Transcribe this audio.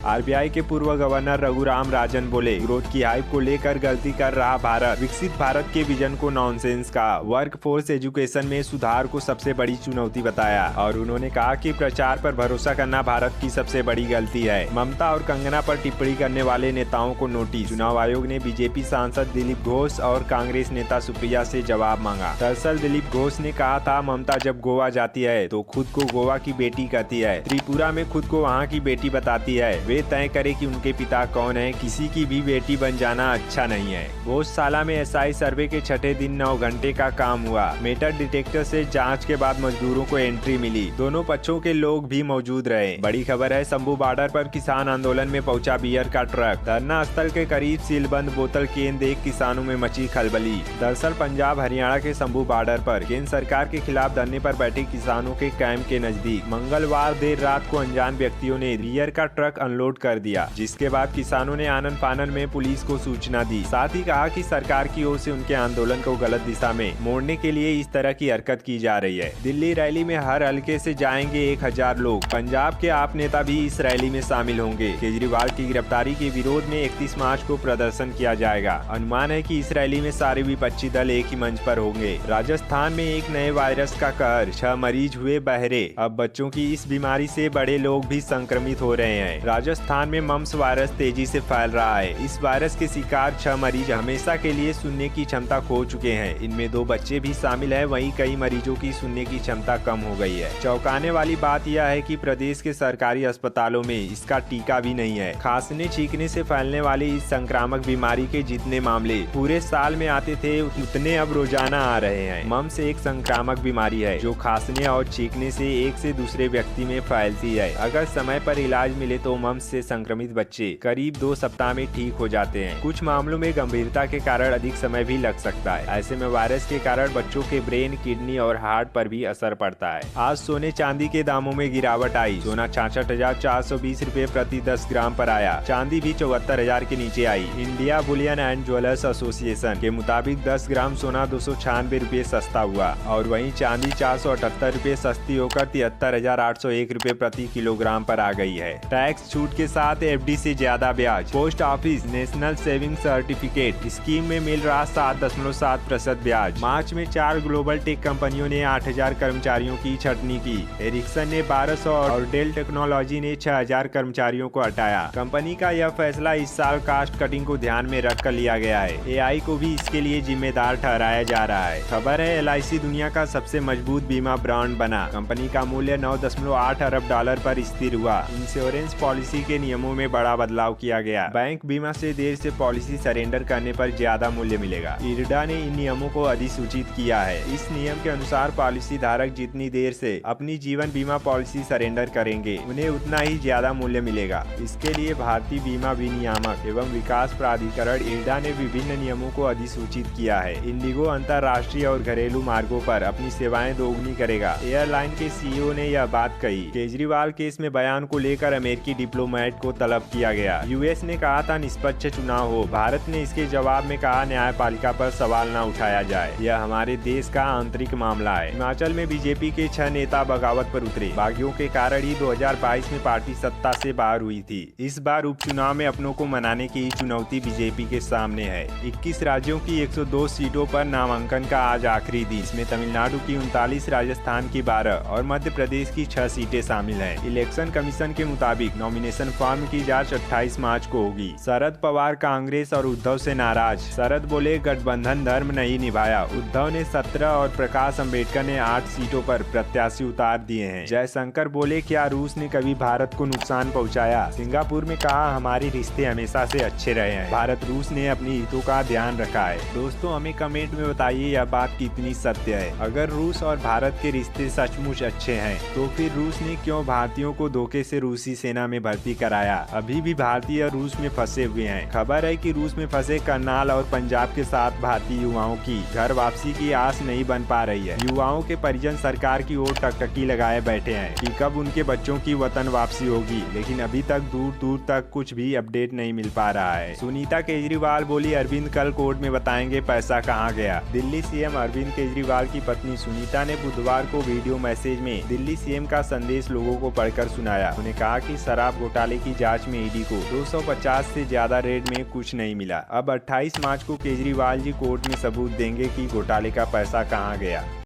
RBI के पूर्व governor Raghuram Rajan बोले, ग्रोथ की हाइप को लेकर गलती कर रहा भारत, विकसित भारत के विजन को नॉनसेंस कहा। वर्कफोर्स एजुकेशन में सुधार को सबसे बड़ी चुनौती बताया और उन्होंने कहा कि प्रचार पर भरोसा करना भारत की सबसे बड़ी गलती है। ममता और कंगना पर टिप्पणी करने वाले नेताओं को नोटिस। चुनाव आयोग ने बीजेपी सांसद दिलीप घोष और कांग्रेस नेता सुप्रिया से जवाब मांगा। दरअसल दिलीप घोष ने कहा था, ममता जब गोवा जाती है तो खुद को गोवा की बेटी कहती है, त्रिपुरा में खुद को वहाँ की बेटी बताती है। वे तय करे कि उनके पिता कौन है, किसी की भी बेटी बन जाना अच्छा नहीं है। भोजशाला में एसआई सर्वे के छठे दिन 9 घंटे का काम हुआ। मेटल डिटेक्टर से जांच के बाद मजदूरों को एंट्री मिली। दोनों पक्षों के लोग भी मौजूद रहे। बड़ी खबर है, शंभू बॉर्डर पर किसान आंदोलन में पहुंचा बियर का ट्रक। धरना स्थल के करीब सीलबंद बोतल केन देख किसानों में मची खलबली। दरअसल पंजाब हरियाणा के शंभू बॉर्डर पर केंद्र सरकार के खिलाफ धरने पर बैठे किसानों के कैंप के नजदीक मंगलवार देर रात को अनजान व्यक्तियों ने बियर का ट्रक अनलोड कर दिया, जिसके बाद किसानों ने आनन फानन में पुलिस को सूचना दी। साथ ही कहा कि सरकार की ओर से उनके आंदोलन को गलत दिशा में मोड़ने के लिए इस तरह की हरकत की जा रही है। दिल्ली रैली में हर हल्के से जाएंगे 1000 लोग। पंजाब के आप नेता भी इस रैली में शामिल होंगे। केजरीवाल की गिरफ्तारी के विरोध में 31 मार्च को प्रदर्शन किया जाएगा। अनुमान है कि इस रैली में सारे विपक्षी दल एक ही मंच पर होंगे। राजस्थान में एक नए वायरस का कहर, 6 मरीज हुए बहरे। अब बच्चों की इस बीमारी से बड़े लोग भी संक्रमित हो रहे हैं। राजस्थान में मम्प्स वायरस तेजी से फैल रहा है। इस वायरस के शिकार 6 मरीज हमेशा के लिए सुनने की क्षमता खो चुके हैं। इनमें 2 बच्चे भी शामिल हैं। वहीं कई मरीजों की सुनने की क्षमता कम हो गई है। चौंकाने वाली बात यह है कि प्रदेश के सरकारी अस्पतालों में इसका टीका भी नहीं है। खांसने छींकने से फैलने वाली इस संक्रामक बीमारी के जितने मामले पूरे साल में आते थे, उतने अब रोजाना आ रहे हैं। मम्प्स एक संक्रामक बीमारी है जो खांसने और छींकने से एक से दूसरे व्यक्ति में फैलती है। अगर समय पर इलाज मिले तो मम्प्स से संक्रमित बच्चे करीब 2 सप्ताह में ठीक हो जाते हैं। कुछ मामलों में गंभीरता के कारण अधिक समय भी लग सकता है। ऐसे में वायरस के कारण बच्चों के ब्रेन, किडनी और हार्ट पर भी असर पड़ता है। आज सोने चांदी के दामों में गिरावट आई। सोना 66,420 रुपए प्रति 10 ग्राम पर आया। चांदी भी 74,000 के नीचे आई। India Bullion and Jewellers Association के मुताबिक 10 ग्राम सोना 296 रुपए सस्ता हुआ और वहीं चांदी 478 रुपए सस्ती होकर 73,801 रुपए प्रति किलोग्राम पर आ गई है। टैक्स छूट के साथ एफडी से ज्यादा ब्याज। Post office national saving certificate scheme में मिल रहा 7.7% ब्याज। मार्च में 4 ग्लोबल टेक कंपनियों ने 8,000 कर्मचारियों की छटनी की। एरिक्सन ने 1200 और डेल टेक्नोलॉजी ने 6,000 कर्मचारियों को हटाया। कंपनी का यह फैसला इस साल कास्ट कटिंग को ध्यान में रखकर लिया गया है। एआई को भी इसके लिए जिम्मेदार ठहराया जा रहा है। खबर है, एलआईसी दुनिया का सबसे मजबूत बीमा ब्रांड बना। कंपनी का मूल्य 9.8 अरब डॉलर पर स्थिर हुआ। इंश्योरेंस पॉलिसी के नियमों में बड़ा बदलाव किया गया। बैंक बीमा से देर से पॉलिसी सरेंडर करने पर ज्यादा मूल्य मिलेगा। इरडा ने इन नियमों को अधिसूचित किया है। इस नियम के अनुसार पॉलिसी धारक जितनी देर से अपनी जीवन बीमा पॉलिसी सरेंडर करेंगे, उन्हें उतना ही ज्यादा मूल्य मिलेगा। इसके लिए भारतीय बीमा विनियामक एवं विकास प्राधिकरण इरडा ने विभिन्न नियमों को अधिसूचित किया है। इंडिगो अंतर्राष्ट्रीय और घरेलू मार्गों पर अपनी सेवाएं दोगुनी करेगा। एयरलाइन के सीईओ ने यह बात कही। केजरीवाल केस में बयान को लेकर अमेरिकी डिप्लोमेट को तलब किया गया। यूएस ने कहा था निष्पक्ष चुनाव हो। भारत ने इसके जवाब में कहा न्यायपालिका पर सवाल न उठाया जाए, यह हमारे देश का आंतरिक मामला है। हिमाचल में बीजेपी के 6 नेता बगावत पर उतरे। बागियों के कारण ही 2022 में पार्टी सत्ता से बाहर हुई थी। इस बार उपचुनाव में अपनों को मनाने की चुनौती बीजेपी के सामने है। 21 राज्यों की 102 सीटों पर नामांकन का आज आखिरी दिन। इसमें तमिलनाडु की 39, राजस्थान की 12 और मध्य प्रदेश की 6 सीटें शामिल हैं। इलेक्शन कमीशन के मुताबिक नॉमिनेशन फॉर्म की जांच 28 मार्च को होगी। शरद पवार कांग्रेस और उद्धव से नाराज। शरद बोले गठबंधन धर्म नहीं निभाया। उद्धव ने 17 और प्रकाश अंबेडकर ने 8 सीटों पर प्रत्याशी उतार दिए हैं। जयशंकर बोले क्या रूस ने कभी भारत को नुकसान पहुंचाया। सिंगापुर में कहा हमारे रिश्ते हमेशा से अच्छे रहे हैं। भारत रूस ने अपनी हितों का ध्यान रखा है। दोस्तों हमें कमेंट में बताइए यह बात कितनी सत्य है। अगर रूस और भारत के रिश्ते सचमुच अच्छे हैं तो फिर रूस ने क्यों भारतीयों को धोखे से रूसी सेना में भर्ती कराया। अभी भी भारतीय रूस में फंसे हुए हैं। खबर है कि रूस में फंसे करनाल और पंजाब के साथ भारतीय युवाओं की घर वापसी की आस नहीं बन पा रही है। युवाओं के परिजन सरकार की ओर टकटकी लगाए बैठे हैं कि कब उनके बच्चों की वतन वापसी होगी, लेकिन अभी तक दूर दूर तक कुछ भी अपडेट नहीं मिल पा रहा है। सुनीता केजरीवाल बोली अरविंद कल कोर्ट में बताएंगे पैसा कहां गया। दिल्ली सीएम अरविंद केजरीवाल की पत्नी सुनीता ने बुधवार को वीडियो मैसेज में दिल्ली सीएम का संदेश लोगों को पढ़कर सुनाया। उन्होंने कहा कि शराब घोटाला घोटाले की जांच में ईडी को 250 से ज्यादा रेड में कुछ नहीं मिला। अब 28 मार्च को केजरीवाल जी कोर्ट में सबूत देंगे कि घोटाले का पैसा कहां गया।